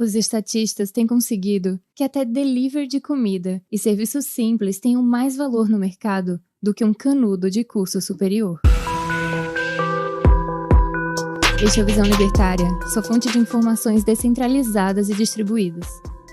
Os estatistas têm conseguido que até delivery de comida e serviços simples tenham mais valor no mercado do que um canudo de curso superior. Este é o Visão Libertária, sua fonte de informações descentralizadas e distribuídas.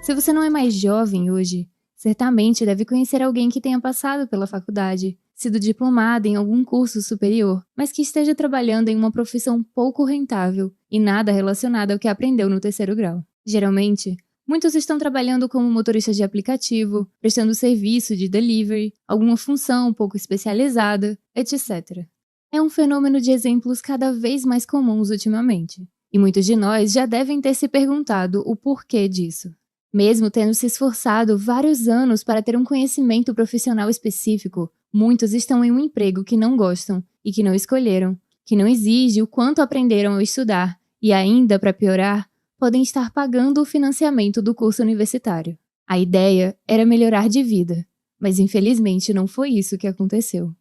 Se você não é mais jovem hoje, certamente deve conhecer alguém que tenha passado pela faculdade, sido diplomado em algum curso superior, mas que esteja trabalhando em uma profissão pouco rentável e nada relacionada ao que aprendeu no terceiro grau. Geralmente, muitos estão trabalhando como motoristas de aplicativo, prestando serviço de delivery, alguma função pouco especializada, etc. É um fenômeno de exemplos cada vez mais comuns ultimamente, e muitos de nós já devem ter se perguntado o porquê disso. Mesmo tendo se esforçado vários anos para ter um conhecimento profissional específico, muitos estão em um emprego que não gostam e que não escolheram, que não exige o quanto aprenderam ao estudar e ainda, para piorar, podem estar pagando o financiamento do curso universitário. A ideia era melhorar de vida, mas infelizmente não foi isso que aconteceu.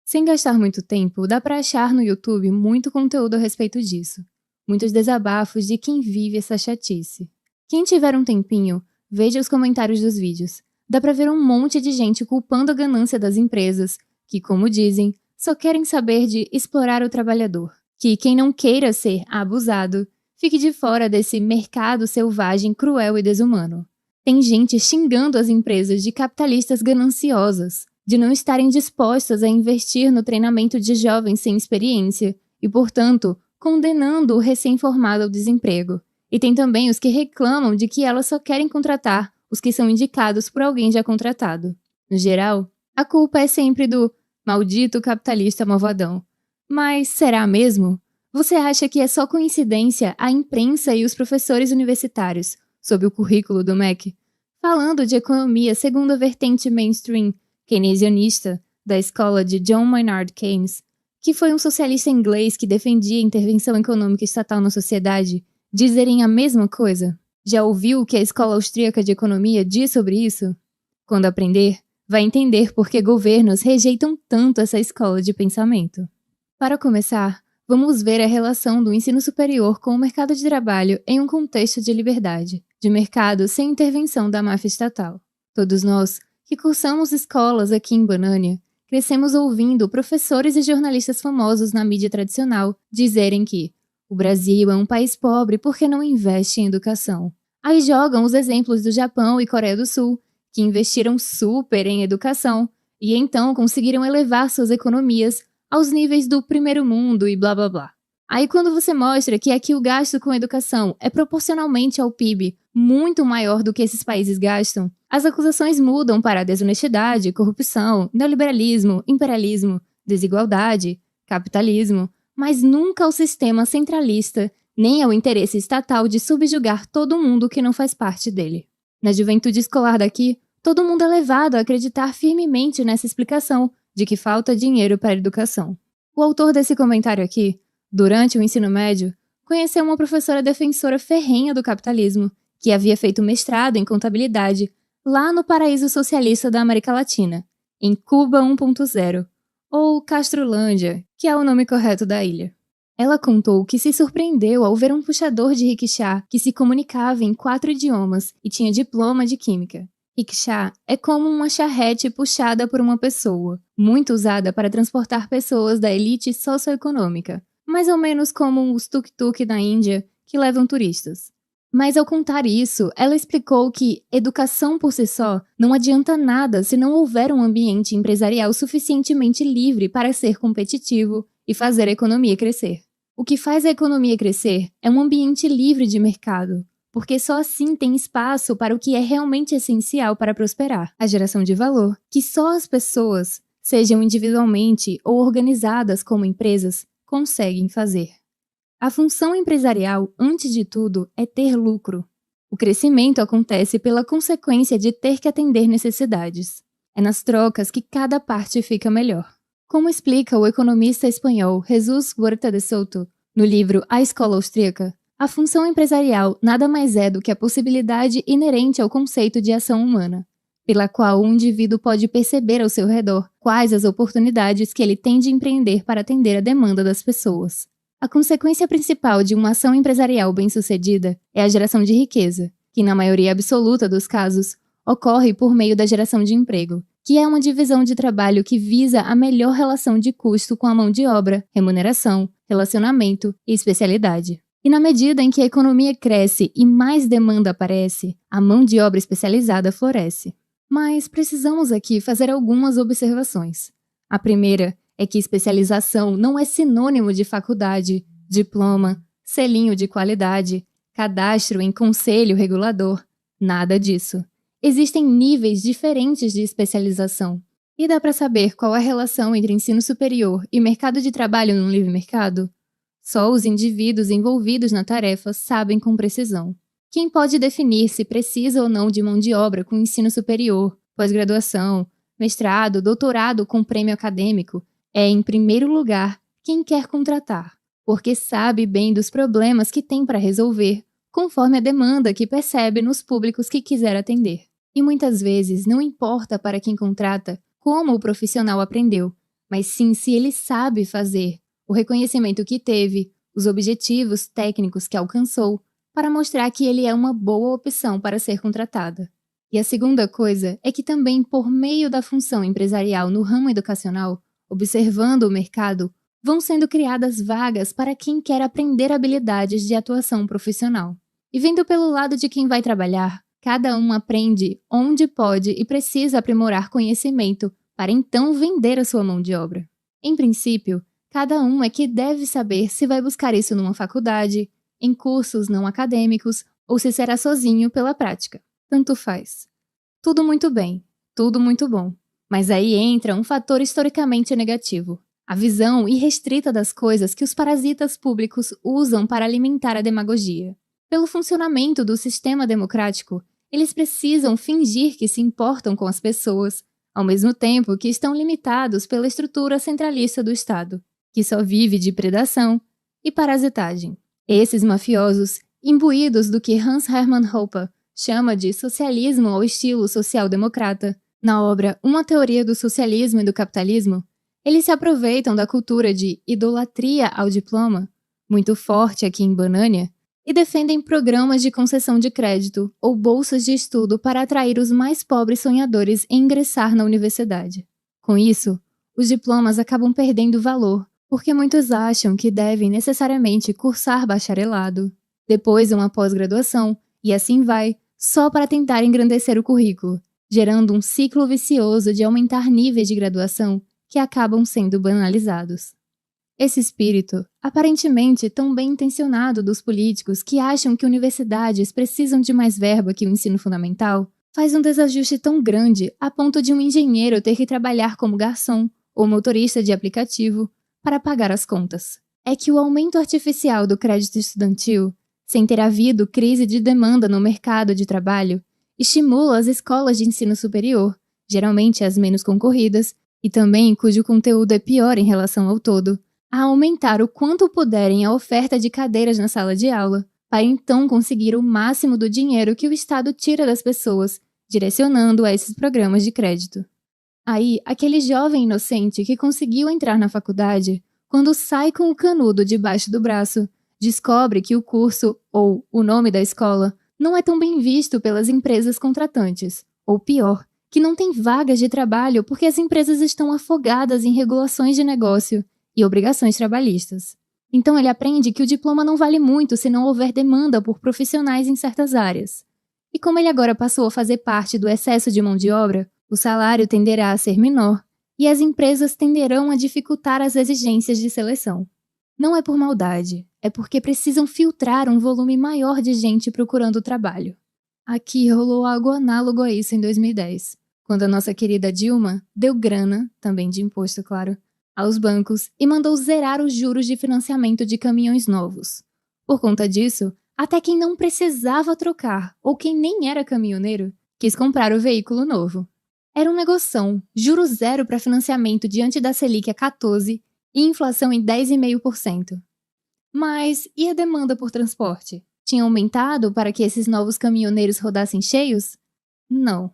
Sem gastar muito tempo, dá para achar no YouTube muito conteúdo a respeito disso. Muitos desabafos de quem vive essa chatice. Quem tiver um tempinho, veja os comentários dos vídeos. Dá pra ver um monte de gente culpando a ganância das empresas, que, como dizem, só querem saber de explorar o trabalhador. Que quem não queira ser abusado, fique de fora desse mercado selvagem, cruel e desumano. Tem gente xingando as empresas de capitalistas gananciosas, de não estarem dispostas a investir no treinamento de jovens sem experiência e, portanto, condenando o recém-formado ao desemprego. E tem também os que reclamam de que elas só querem contratar os que são indicados por alguém já contratado. No geral, a culpa é sempre do maldito capitalista malvadão. Mas será mesmo? Você acha que é só coincidência a imprensa e os professores universitários, sob o currículo do MEC, falando de economia segundo a vertente mainstream keynesianista da escola de John Maynard Keynes, que foi um socialista inglês que defendia a intervenção econômica estatal na sociedade, dizerem a mesma coisa? Já ouviu o que a escola austríaca de economia diz sobre isso? Quando aprender, vai entender por que governos rejeitam tanto essa escola de pensamento. Para começar, vamos ver a relação do ensino superior com o mercado de trabalho em um contexto de liberdade, de mercado sem intervenção da máfia estatal. Todos nós, que cursamos escolas aqui em Banânia, crescemos ouvindo professores e jornalistas famosos na mídia tradicional dizerem que o Brasil é um país pobre porque não investe em educação. Aí jogam os exemplos do Japão e Coreia do Sul, que investiram super em educação e então conseguiram elevar suas economias aos níveis do primeiro mundo e blá blá blá. Aí quando você mostra que aqui o gasto com educação é proporcionalmente ao PIB muito maior do que esses países gastam, as acusações mudam para desonestidade, corrupção, neoliberalismo, imperialismo, desigualdade, capitalismo, mas nunca ao sistema centralista, nem ao interesse estatal de subjugar todo mundo que não faz parte dele. Na juventude escolar daqui, todo mundo é levado a acreditar firmemente nessa explicação de que falta dinheiro para a educação. O autor desse comentário aqui, durante o ensino médio, conheceu uma professora defensora ferrenha do capitalismo, que havia feito mestrado em contabilidade lá no paraíso socialista da América Latina, em Cuba 1.0, ou Castrolândia, que é o nome correto da ilha. Ela contou que se surpreendeu ao ver um puxador de rickshaw que se comunicava em 4 idiomas e tinha diploma de química. Rickshaw é como uma charrete puxada por uma pessoa, muito usada para transportar pessoas da elite socioeconômica, mais ou menos como os tuk-tuk na Índia que levam turistas. Mas ao contar isso, ela explicou que educação por si só não adianta nada se não houver um ambiente empresarial suficientemente livre para ser competitivo e fazer a economia crescer. O que faz a economia crescer é um ambiente livre de mercado, porque só assim tem espaço para o que é realmente essencial para prosperar, a geração de valor, que só as pessoas, sejam individualmente ou organizadas como empresas, conseguem fazer. A função empresarial, antes de tudo, é ter lucro. O crescimento acontece pela consequência de ter que atender necessidades. É nas trocas que cada parte fica melhor. Como explica o economista espanhol Jesús Huerta de Soto, no livro A Escola Austríaca, a função empresarial nada mais é do que a possibilidade inerente ao conceito de ação humana, pela qual o indivíduo pode perceber ao seu redor quais as oportunidades que ele tem de empreender para atender a demanda das pessoas. A consequência principal de uma ação empresarial bem-sucedida é a geração de riqueza, que na maioria absoluta dos casos, ocorre por meio da geração de emprego, que é uma divisão de trabalho que visa a melhor relação de custo com a mão de obra, remuneração, relacionamento e especialidade. E na medida em que a economia cresce e mais demanda aparece, a mão de obra especializada floresce. Mas precisamos aqui fazer algumas observações. A primeira é que especialização não é sinônimo de faculdade, diploma, selinho de qualidade, cadastro em conselho regulador, nada disso. Existem níveis diferentes de especialização. E dá para saber qual é a relação entre ensino superior e mercado de trabalho no livre mercado? Só os indivíduos envolvidos na tarefa sabem com precisão. Quem pode definir se precisa ou não de mão de obra com ensino superior, pós-graduação, mestrado, doutorado com prêmio acadêmico é, em primeiro lugar, quem quer contratar, porque sabe bem dos problemas que tem para resolver, conforme a demanda que percebe nos públicos que quiser atender. E muitas vezes não importa para quem contrata como o profissional aprendeu, mas sim se ele sabe fazer, o reconhecimento que teve, os objetivos técnicos que alcançou, para mostrar que ele é uma boa opção para ser contratada. E a segunda coisa é que também por meio da função empresarial no ramo educacional, observando o mercado, vão sendo criadas vagas para quem quer aprender habilidades de atuação profissional. E vendo pelo lado de quem vai trabalhar, cada um aprende onde pode e precisa aprimorar conhecimento para então vender a sua mão de obra. Em princípio, cada um é que deve saber se vai buscar isso numa faculdade, em cursos não acadêmicos ou se será sozinho pela prática. Tanto faz. Tudo muito bem, tudo muito bom. Mas aí entra um fator historicamente negativo. A visão irrestrita das coisas que os parasitas públicos usam para alimentar a demagogia. Pelo funcionamento do sistema democrático, eles precisam fingir que se importam com as pessoas, ao mesmo tempo que estão limitados pela estrutura centralista do Estado, que só vive de predação e parasitagem. Esses mafiosos, imbuídos do que Hans Hermann Hoppe chama de socialismo ao estilo social-democrata, na obra Uma Teoria do Socialismo e do Capitalismo, eles se aproveitam da cultura de idolatria ao diploma, muito forte aqui em Banânia, e defendem programas de concessão de crédito ou bolsas de estudo para atrair os mais pobres sonhadores em ingressar na universidade. Com isso, os diplomas acabam perdendo valor, porque muitos acham que devem necessariamente cursar bacharelado, depois uma pós-graduação, e assim vai, só para tentar engrandecer o currículo, gerando um ciclo vicioso de aumentar níveis de graduação que acabam sendo banalizados. Esse espírito, aparentemente tão bem intencionado dos políticos que acham que universidades precisam de mais verba que o ensino fundamental, faz um desajuste tão grande a ponto de um engenheiro ter que trabalhar como garçom ou motorista de aplicativo para pagar as contas. É que o aumento artificial do crédito estudantil, sem ter havido crise de demanda no mercado de trabalho, estimula as escolas de ensino superior, geralmente as menos concorridas, e também cujo conteúdo é pior em relação ao todo, a aumentar o quanto puderem a oferta de cadeiras na sala de aula, para então conseguir o máximo do dinheiro que o Estado tira das pessoas, direcionando a esses programas de crédito. Aí, aquele jovem inocente que conseguiu entrar na faculdade, quando sai com o canudo debaixo do braço, descobre que o curso, ou o nome da escola, não é tão bem visto pelas empresas contratantes, ou pior, que não tem vagas de trabalho porque as empresas estão afogadas em regulações de negócio e obrigações trabalhistas. Então ele aprende que o diploma não vale muito se não houver demanda por profissionais em certas áreas. E como ele agora passou a fazer parte do excesso de mão de obra, o salário tenderá a ser menor e as empresas tenderão a dificultar as exigências de seleção. Não é por maldade, é porque precisam filtrar um volume maior de gente procurando trabalho. Aqui rolou algo análogo a isso em 2010, quando a nossa querida Dilma deu grana, também de imposto, claro, aos bancos e mandou zerar os juros de financiamento de caminhões novos. Por conta disso, até quem não precisava trocar ou quem nem era caminhoneiro quis comprar o veículo novo. Era um negoção, juro zero para financiamento diante da Selic a 14% e inflação em 10,5%. Mas e a demanda por transporte? Tinha aumentado para que esses novos caminhoneiros rodassem cheios? Não.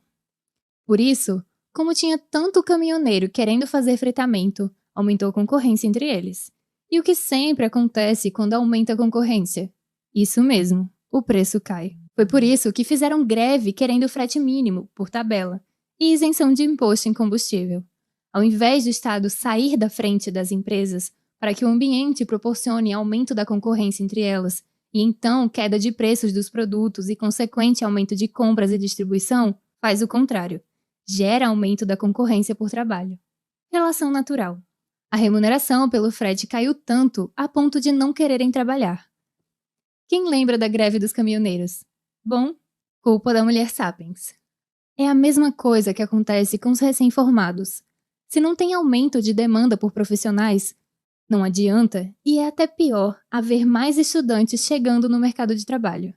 Por isso, como tinha tanto caminhoneiro querendo fazer fretamento, aumentou a concorrência entre eles. E o que sempre acontece quando aumenta a concorrência? Isso mesmo, o preço cai. Foi por isso que fizeram greve querendo frete mínimo, por tabela, e isenção de imposto em combustível. Ao invés do Estado sair da frente das empresas para que o ambiente proporcione aumento da concorrência entre elas, e então queda de preços dos produtos e consequente aumento de compras e distribuição, faz o contrário. Gera aumento da concorrência por trabalho. Relação natural. A remuneração pelo frete caiu tanto a ponto de não quererem trabalhar. Quem lembra da greve dos caminhoneiros? Bom, culpa da mulher Sapiens. É a mesma coisa que acontece com os recém-formados. Se não tem aumento de demanda por profissionais, não adianta, e é até pior, haver mais estudantes chegando no mercado de trabalho.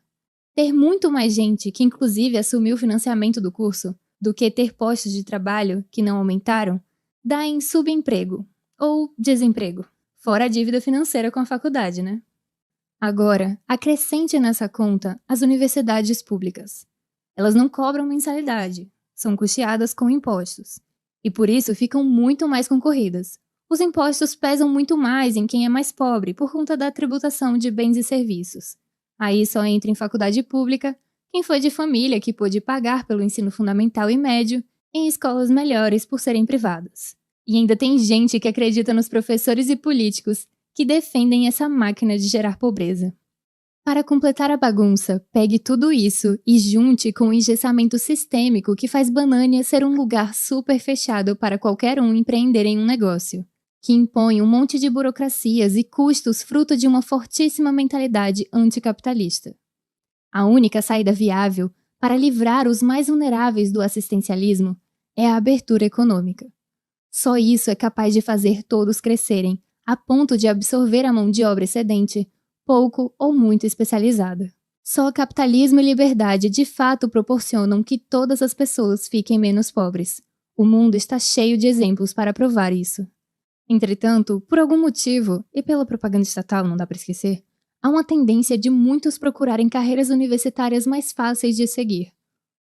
Ter muito mais gente que inclusive assumiu o financiamento do curso do que ter postos de trabalho que não aumentaram, dá em subemprego ou desemprego, fora a dívida financeira com a faculdade, né? Agora, acrescente nessa conta as universidades públicas. Elas não cobram mensalidade, são custeadas com impostos, e por isso ficam muito mais concorridas. Os impostos pesam muito mais em quem é mais pobre por conta da tributação de bens e serviços. Aí só entra em faculdade pública quem foi de família que pôde pagar pelo ensino fundamental e médio em escolas melhores por serem privadas. E ainda tem gente que acredita nos professores e políticos que defendem essa máquina de gerar pobreza. Para completar a bagunça, pegue tudo isso e junte com o engessamento sistêmico que faz Banânia ser um lugar super fechado para qualquer um empreender em um negócio, que impõe um monte de burocracias e custos fruto de uma fortíssima mentalidade anticapitalista. A única saída viável para livrar os mais vulneráveis do assistencialismo é a abertura econômica. Só isso é capaz de fazer todos crescerem, a ponto de absorver a mão de obra excedente, pouco ou muito especializada. Só capitalismo e liberdade de fato proporcionam que todas as pessoas fiquem menos pobres. O mundo está cheio de exemplos para provar isso. Entretanto, por algum motivo, e pela propaganda estatal não dá para esquecer, há uma tendência de muitos procurarem carreiras universitárias mais fáceis de seguir,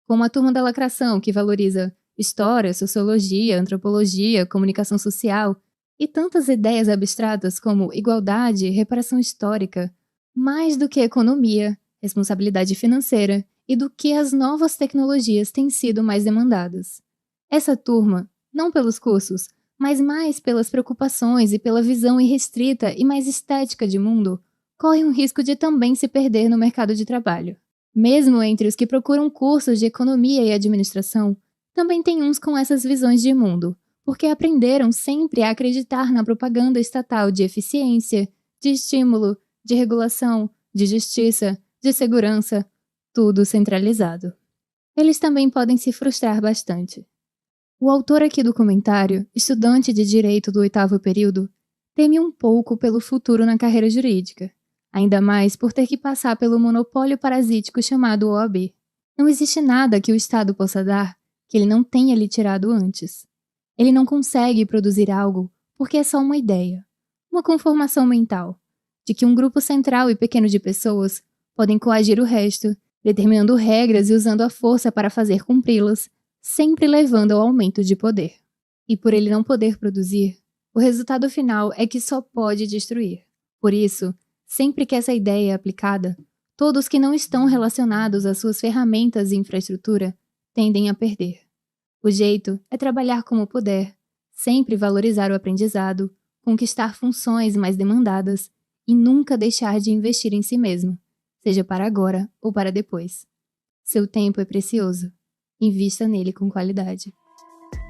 como a turma da lacração, que valoriza história, sociologia, antropologia, comunicação social e tantas ideias abstratas como igualdade, reparação histórica, mais do que economia, responsabilidade financeira e do que as novas tecnologias têm sido mais demandadas. Essa turma, não pelos cursos, mas mais pelas preocupações e pela visão irrestrita e mais estética de mundo, corre um risco de também se perder no mercado de trabalho. Mesmo entre os que procuram cursos de economia e administração, também tem uns com essas visões de mundo, porque aprenderam sempre a acreditar na propaganda estatal de eficiência, de estímulo, de regulação, de justiça, de segurança, tudo centralizado. Eles também podem se frustrar bastante. O autor aqui do comentário, estudante de direito do 8º período, teme um pouco pelo futuro na carreira jurídica, ainda mais por ter que passar pelo monopólio parasítico chamado OAB. Não existe nada que o Estado possa dar que ele não tenha lhe tirado antes. Ele não consegue produzir algo porque é só uma ideia, uma conformação mental, de que um grupo central e pequeno de pessoas podem coagir o resto, determinando regras e usando a força para fazer cumpri-las, sempre levando ao aumento de poder. E por ele não poder produzir, o resultado final é que só pode destruir. Por isso, sempre que essa ideia é aplicada, todos que não estão relacionados às suas ferramentas e infraestrutura tendem a perder. O jeito é trabalhar como puder, sempre valorizar o aprendizado, conquistar funções mais demandadas e nunca deixar de investir em si mesmo, seja para agora ou para depois. Seu tempo é precioso. Invista nele com qualidade.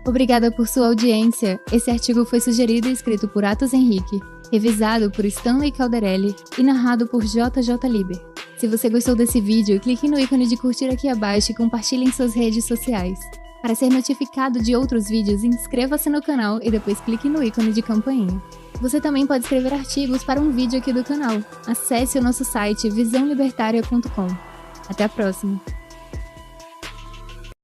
Obrigada por sua audiência. Esse artigo foi sugerido e escrito por Atos Henrique, revisado por Stanley Calderelli e narrado por JJ Liber. Se você gostou desse vídeo, clique no ícone de curtir aqui abaixo e compartilhe em suas redes sociais. Para ser notificado de outros vídeos, inscreva-se no canal e depois clique no ícone de campainha. Você também pode escrever artigos para um vídeo aqui do canal. Acesse o nosso site visãolibertaria.com. Até a próxima!